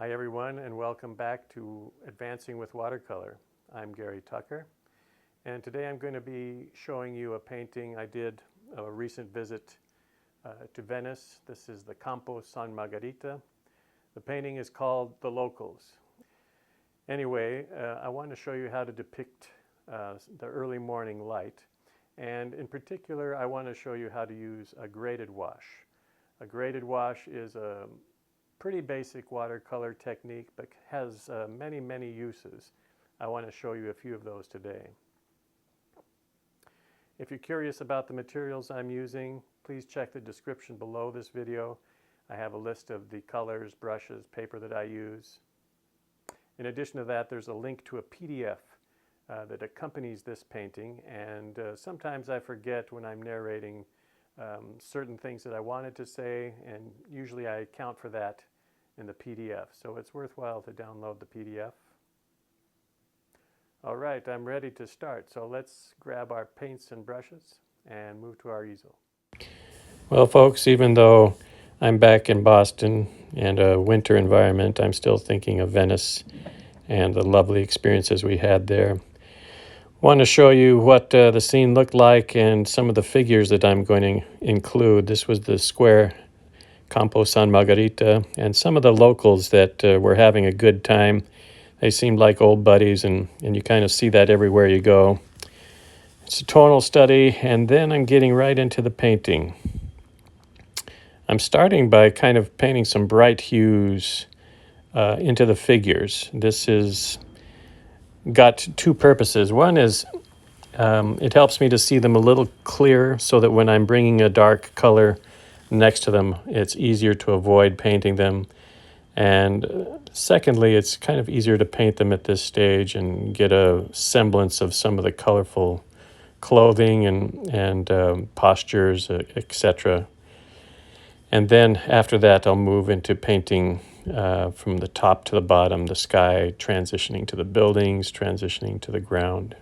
Hi everyone, and welcome back to Advancing with Watercolor. I'm Gary Tucker, and today I'm going to be showing you a painting I did a recent visit to Venice. This is the Campo San Margarita. The painting is called The Locals. Anyway, I want to show you how to depict the early morning light, and in particular I want to show you how to use a graded wash. A graded wash is a pretty basic watercolor technique, but has many uses. I want to show you a few of those today. If you're curious about the materials I'm using, please check the description below this video. I have a list of the colors, brushes, paper that I use. In addition to that, there's a link to a PDF that accompanies this painting, and sometimes I forget when I'm narrating certain things that I wanted to say, and usually I account for that in the PDF, so it's worthwhile to download the PDF. All right, I'm ready to start, so let's grab our paints and brushes and move to our easel. Well, folks, even though I'm back in Boston and a winter environment, I'm still thinking of Venice and the lovely experiences we had there. I want to show you what the scene looked like and some of the figures that I'm going to include. This was the square Campo San Margarita, and some of the locals that were having a good time. They seemed like old buddies, and you kind of see that everywhere you go. It's a tonal study, and then I'm getting right into the painting. I'm starting by kind of painting some bright hues into the figures. This is got two purposes. One is it helps me to see them a little clearer, so that when I'm bringing a dark color next to them, it's easier to avoid painting them. And secondly, it's kind of easier to paint them at this stage and get a semblance of some of the colorful clothing and postures, etc. And then after that, I'll move into painting from the top to the bottom, the sky, transitioning to the buildings, transitioning to the ground.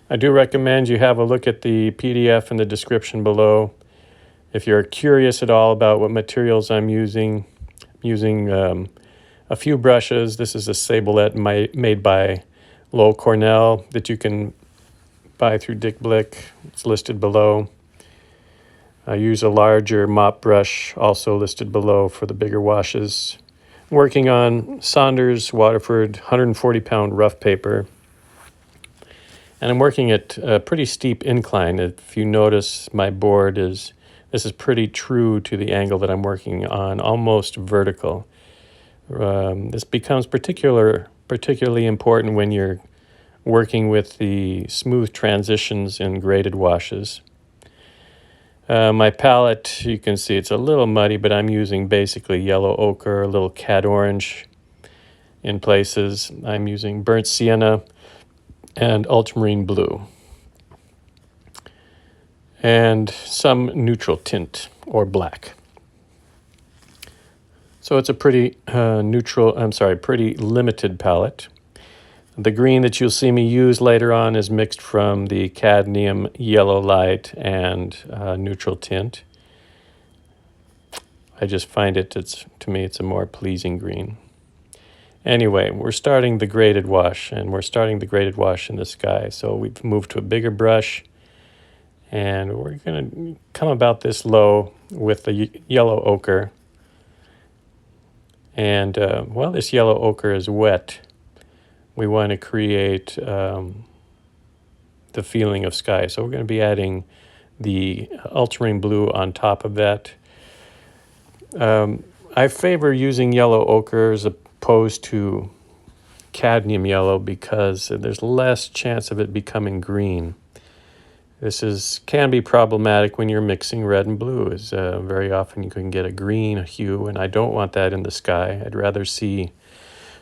I do recommend you have a look at the PDF in the description below. If you're curious at all about what materials I'm using, a few brushes. This is a Sabelette made by Loew Cornell that you can buy through Dick Blick. It's listed below. I use a larger mop brush, also listed below, for the bigger washes. Working on Saunders Waterford 140-pound rough paper. And I'm working at a pretty steep incline. If you notice, my board this is pretty true to the angle that I'm working on, almost vertical. This becomes particularly important when you're working with the smooth transitions in graded washes. My palette, you can see it's a little muddy, but I'm using basically yellow ochre, a little cad orange in places. I'm using burnt sienna and ultramarine blue, and some neutral tint or black. So it's a pretty pretty limited palette. The green that you'll see me use later on is mixed from the cadmium yellow light and neutral tint. I just find to me it's a more pleasing green. Anyway, we're starting the graded wash, and we're starting the graded wash in the sky. So we've moved to a bigger brush, and we're going to come about this low with the yellow ochre. And while this yellow ochre is wet, we want to create the feeling of sky. So we're going to be adding the ultramarine blue on top of that. I favor using yellow ochre as opposed to cadmium yellow because there's less chance of it becoming green. This can be problematic when you're mixing red and blue, as very often you can get a green hue, and I don't want that in the sky. I'd rather see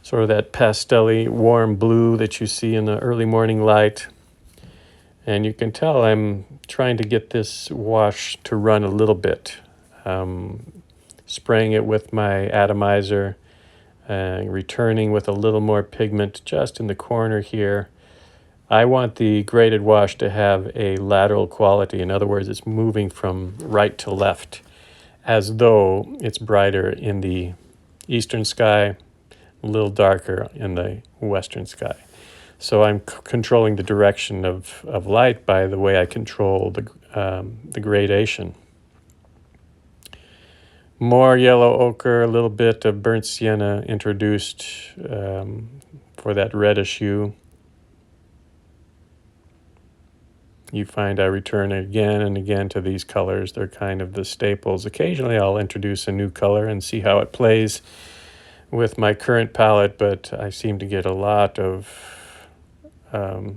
sort of that pastel-y warm blue that you see in the early morning light. And you can tell I'm trying to get this wash to run a little bit, spraying it with my atomizer, returning with a little more pigment just in the corner here. I want the graded wash to have a lateral quality. In other words, it's moving from right to left. as though it's brighter in the eastern sky, a little darker in the western sky. So I'm controlling the direction of light by the way I control the gradation. More yellow ochre, a little bit of burnt sienna introduced for that reddish hue. You find I return again and again to these colors. They're kind of the staples. Occasionally I'll introduce a new color and see how it plays with my current palette, but I seem to get a lot of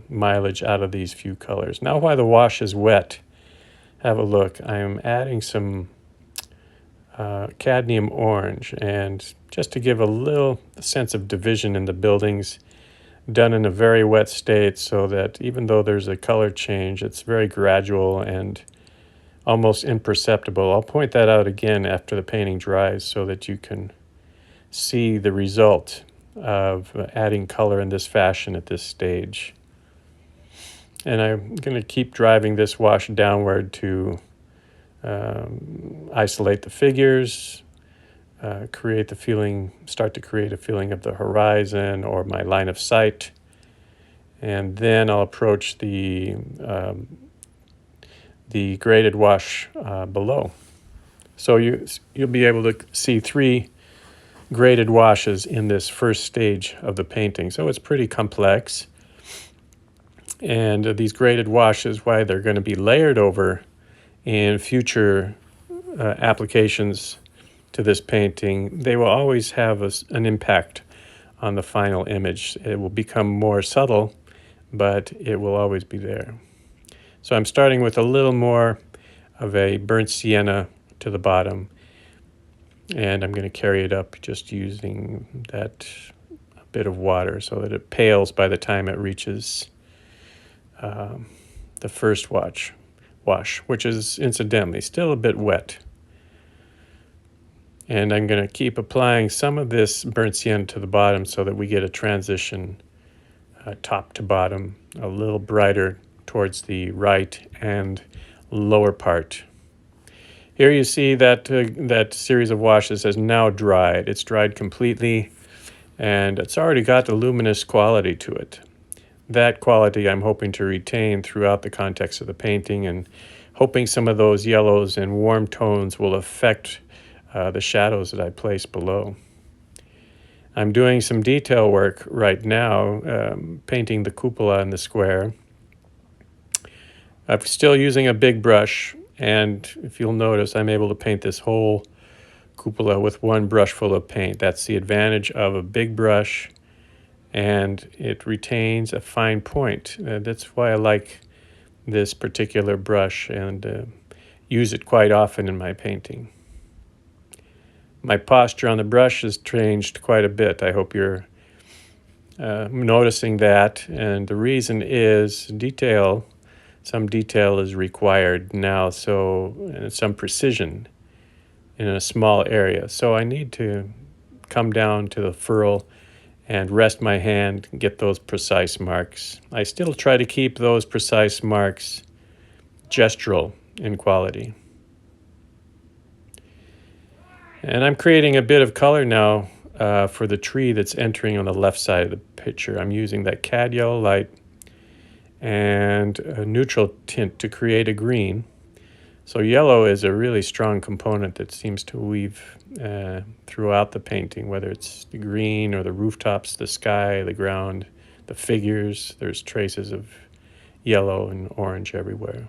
mileage out of these few colors. Now while the wash is wet, have a look. I am adding some cadmium orange, and just to give a little sense of division in the buildings, done in a very wet state, so that even though there's a color change, it's very gradual and almost imperceptible. I'll point that out again after the painting dries so that you can see the result of adding color in this fashion at this stage. And I'm going to keep driving this wash downward to isolate the figures, start to create a feeling of the horizon or my line of sight. And then I'll approach the graded wash below. So you'll be able to see 3 graded washes in this first stage of the painting. So it's pretty complex. And these graded washes, why they're going to be layered over in future applications to this painting, they will always have an impact on the final image. It will become more subtle, but it will always be there. So I'm starting with a little more of a burnt sienna to the bottom, and I'm going to carry it up just using that bit of water so that it pales by the time it reaches the first wash, which is incidentally still a bit wet. And I'm going to keep applying some of this burnt sienna to the bottom so that we get a transition top to bottom, a little brighter towards the right and lower part. Here you see that that series of washes has now dried. It's dried completely, and it's already got the luminous quality to it. That quality I'm hoping to retain throughout the context of the painting, and hoping some of those yellows and warm tones will affect the shadows that I place below. I'm doing some detail work right now, painting the cupola and the square. I'm still using a big brush, and if you'll notice, I'm able to paint this whole cupola with one brush full of paint. That's the advantage of a big brush, and it retains a fine point. That's why I like this particular brush and use it quite often in my painting. My posture on the brush has changed quite a bit. I hope you're noticing that, and the reason is some detail is required now, so some precision in a small area. So I need to come down to the furrow and rest my hand, get those precise marks. I still try to keep those precise marks gestural in quality. And I'm creating a bit of color now for the tree that's entering on the left side of the picture. I'm using that cad yellow light and a neutral tint to create a green. So yellow is a really strong component that seems to weave throughout the painting, whether it's the green or the rooftops, the sky, the ground, the figures. There's traces of yellow and orange everywhere.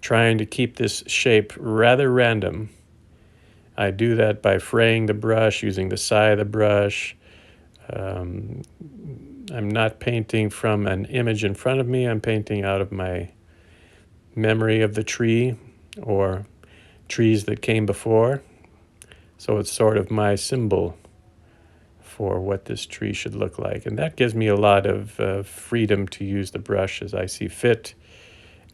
Trying to keep this shape rather random. I do that by fraying the brush, using the side of the brush. I'm not painting from an image in front of me. I'm painting out of my memory of the tree or trees that came before. So it's sort of my symbol for what this tree should look like. And that gives me a lot of freedom to use the brush as I see fit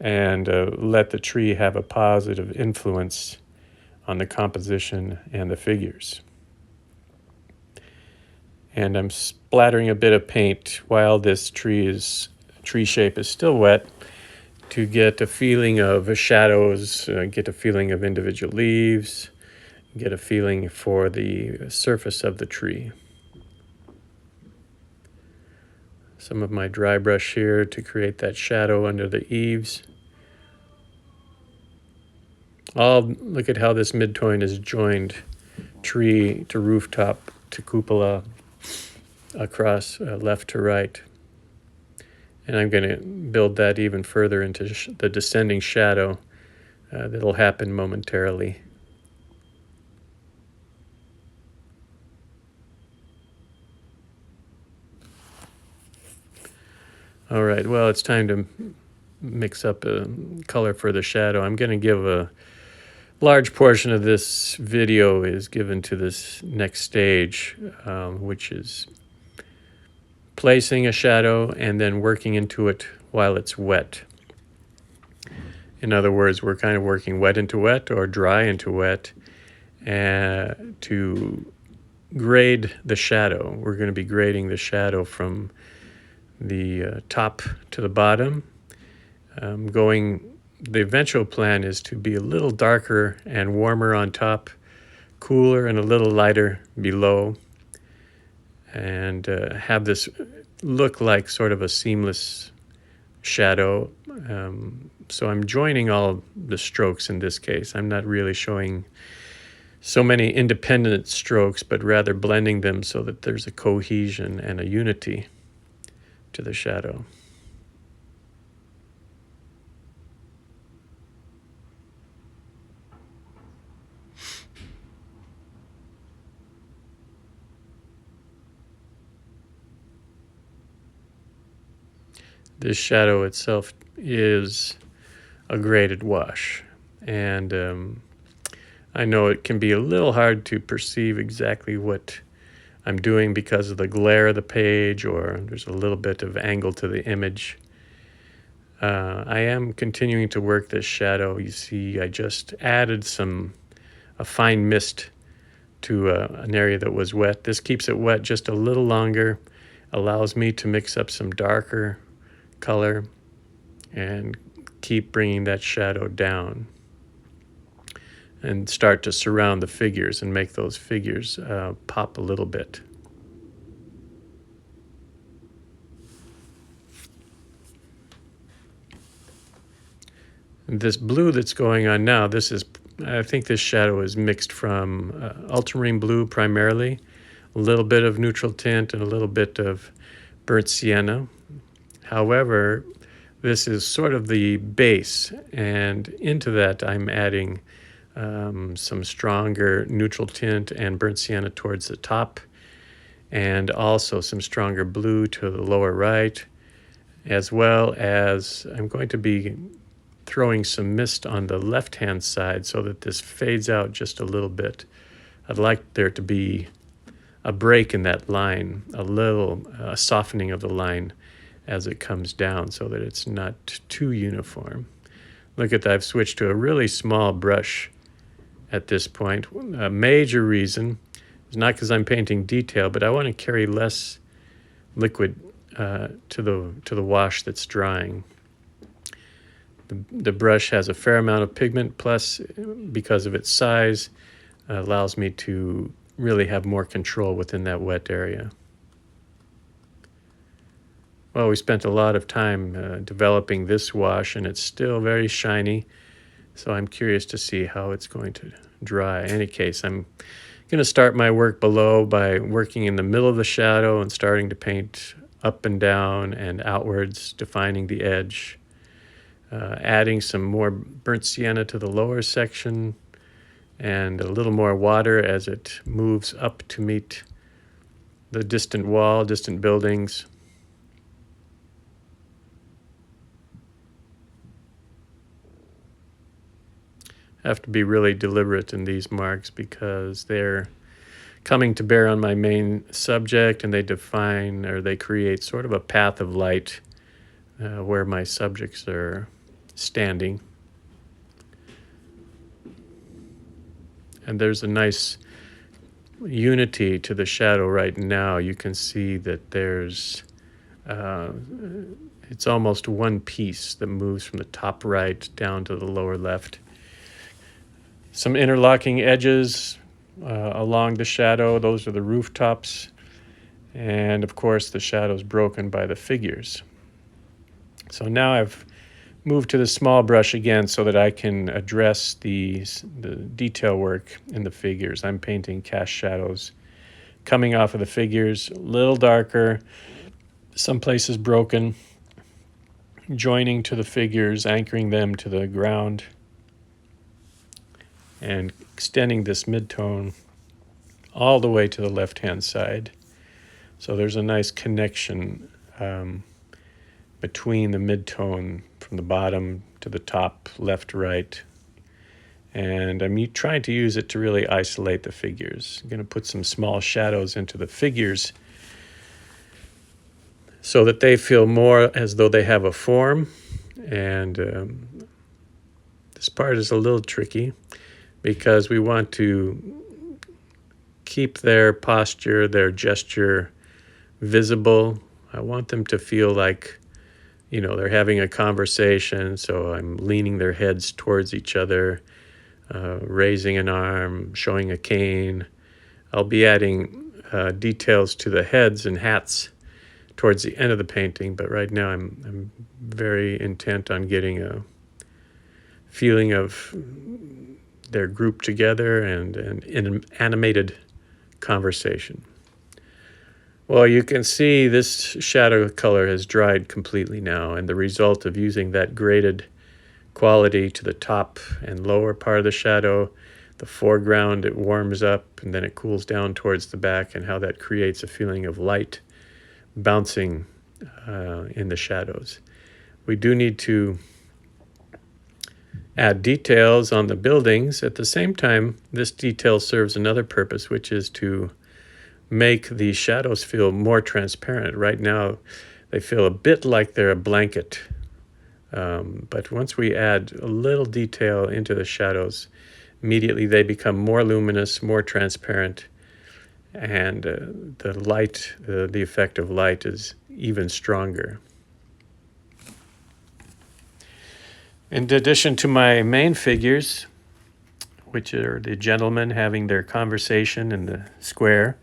and let the tree have a positive influence on the composition and the figures. And I'm splattering a bit of paint while this tree shape is still wet to get a feeling of shadows, get a feeling of individual leaves, get a feeling for the surface of the tree. Some of my dry brush here to create that shadow under the eaves. Look at how this midtones is joined tree to rooftop to cupola across left to right. And I'm going to build that even further into the descending shadow that'll happen momentarily. All right, well, it's time to mix up a color for the shadow. I'm going to give a large portion of this video is given to this next stage, which is placing a shadow and then working into it while it's wet. In other words, we're kind of working wet into wet or dry into wet to grade the shadow. We're going to be grading the shadow from the top to the bottom. The eventual plan is to be a little darker and warmer on top, cooler and a little lighter below, and have this look like sort of a seamless shadow. So I'm joining all the strokes in this case. I'm not really showing so many independent strokes, but rather blending them so that there's a cohesion and a unity to the shadow. This shadow itself is a graded wash, and I know it can be a little hard to perceive exactly what I'm doing because of the glare of the page, or there's a little bit of angle to the image. I am continuing to work this shadow. You see, I just added a fine mist to an area that was wet. This keeps it wet just a little longer, allows me to mix up some darker color and keep bringing that shadow down and start to surround the figures and make those figures pop a little bit. And this blue that's going on now, I think this shadow is mixed from ultramarine blue primarily, a little bit of neutral tint and a little bit of burnt sienna. However, this is sort of the base, and into that I'm adding some stronger neutral tint and burnt sienna towards the top, and also some stronger blue to the lower right, as well as I'm going to be throwing some mist on the left-hand side so that this fades out just a little bit. I'd like there to be a break in that line, a softening of the line as it comes down so that it's not too uniform. Look at that, I've switched to a really small brush at this point. A major reason is not because I'm painting detail, but I want to carry less liquid to the wash that's drying. The brush has a fair amount of pigment, plus because of its size, allows me to really have more control within that wet area. Well, we spent a lot of time developing this wash, and it's still very shiny, so I'm curious to see how it's going to dry. In any case, I'm going to start my work below by working in the middle of the shadow and starting to paint up and down and outwards, defining the edge, adding some more burnt sienna to the lower section, and a little more water as it moves up to meet the distant wall, distant buildings. I have to be really deliberate in these marks because they're coming to bear on my main subject, and they define or they create sort of a path of light where my subjects are standing. And there's a nice unity to the shadow right now. You can see that there's It's almost one piece that moves from the top right down to the lower left. Some interlocking edges along the shadow. Those are the rooftops. And of course, the shadow's broken by the figures. So now I've moved to the small brush again so that I can address the detail work in the figures. I'm painting cast shadows coming off of the figures, a little darker, some places broken, joining to the figures, anchoring them to the ground, and extending this midtone all the way to the left-hand side. So there's a nice connection between the midtone from the bottom to the top, left, right. And I'm trying to use it to really isolate the figures. I'm going to put some small shadows into the figures so that they feel more as though they have a form. And this part is a little tricky because we want to keep their posture, their gesture visible. I want them to feel like, you know, they're having a conversation, so I'm leaning their heads towards each other, raising an arm, showing a cane. I'll be adding details to the heads and hats towards the end of the painting, but right now I'm very intent on getting a feeling of their grouped together and an animated conversation. Well, you can see this shadow color has dried completely now, and the result of using that graded quality to the top and lower part of the shadow, the foreground, it warms up and then it cools down towards the back, and how that creates a feeling of light bouncing in the shadows. We do need to add details on the buildings. At the same time, this detail serves another purpose, which is to make the shadows feel more transparent. Right now, they feel a bit like they're a blanket. But once we add a little detail into the shadows, immediately they become more luminous, more transparent, and the light, the effect of light is even stronger. In addition to my main figures, which are the gentlemen having their conversation in the square,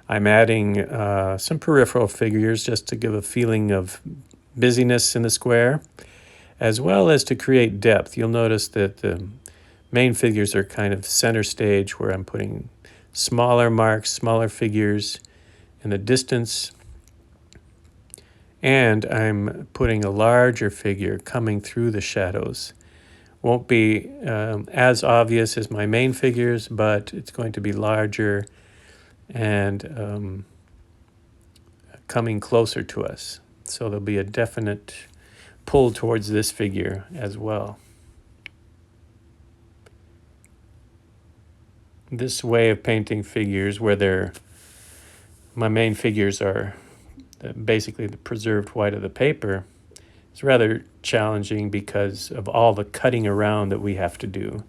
I'm adding some peripheral figures just to give a feeling of busyness in the square, as well as to create depth. You'll notice that the main figures are kind of center stage, where I'm putting smaller marks, smaller figures in the distance, and I'm putting a larger figure coming through the shadows. Won't be as obvious as my main figures, but it's going to be larger and coming closer to us. So there'll be a definite pull towards this figure as well. This way of painting figures, where my main figures are basically the preserved white of the paper, is rather challenging because of all the cutting around that we have to do.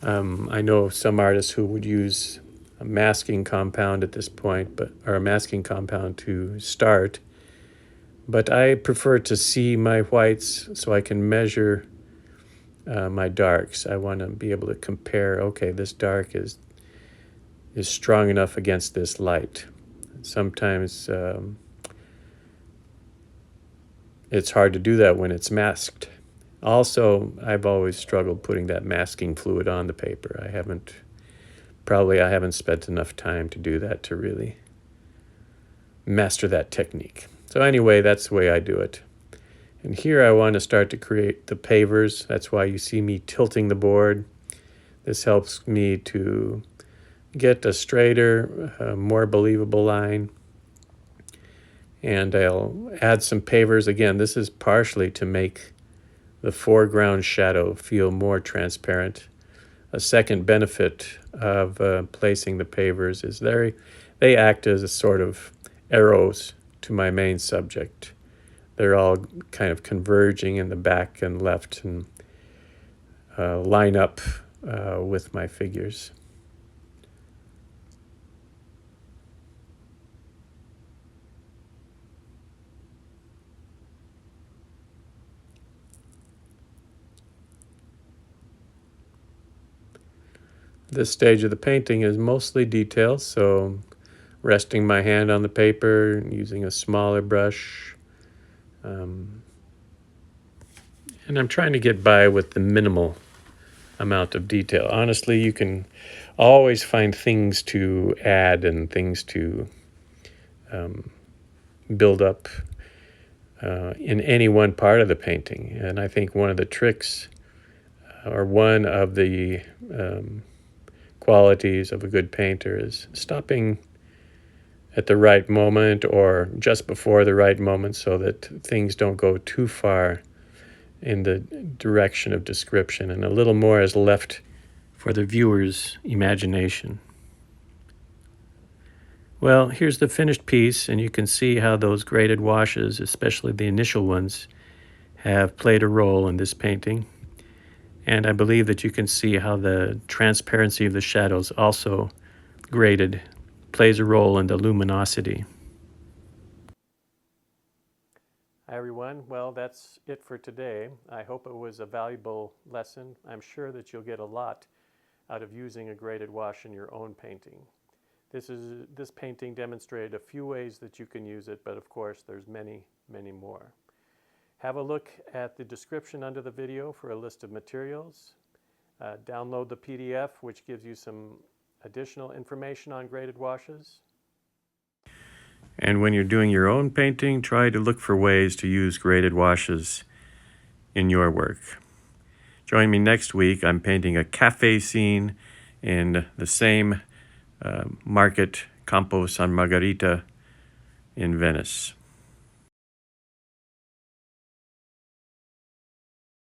I know some artists who would use a masking compound at this point, or a masking compound to start, but I prefer to see my whites so I can measure my darks. I want to be able to compare, okay, this dark is strong enough against this light. Sometimes it's hard to do that when it's masked. Also, I've always struggled putting that masking fluid on the paper. I haven't spent enough time to do that, to really master that technique. So anyway, that's the way I do it. And here I want to start to create the pavers. That's why you see me tilting the board. This helps me to get a straighter, more believable line. And I'll add some pavers. Again, this is partially to make the foreground shadow feel more transparent. A second benefit of placing the pavers is they act as a sort of arrows to my main subject. They're all kind of converging in the back and left and line up with my figures. This stage of the painting is mostly detail, so resting my hand on the paper, using a smaller brush. And I'm trying to get by with the minimal amount of detail. Honestly, you can always find things to add and things to build up in any one part of the painting. And I think one of the tricks, or one of the qualities of a good painter, is stopping at the right moment or just before the right moment so that things don't go too far in the direction of description, and a little more is left for the viewer's imagination. Well, here's the finished piece, and you can see how those graded washes, especially the initial ones, have played a role in this painting. And I believe that you can see how the transparency of the shadows, also graded, plays a role in the luminosity. Hi everyone, well that's it for today. I hope it was a valuable lesson. I'm sure that you'll get a lot out of using a graded wash in your own painting. This painting demonstrated a few ways that you can use it, but of course there's many, many more. Have a look at the description under the video for a list of materials. Download the PDF, which gives you some additional information on graded washes. And when you're doing your own painting, try to look for ways to use graded washes in your work. Join me next week. I'm painting a cafe scene in the same market, Campo San Margarita in Venice.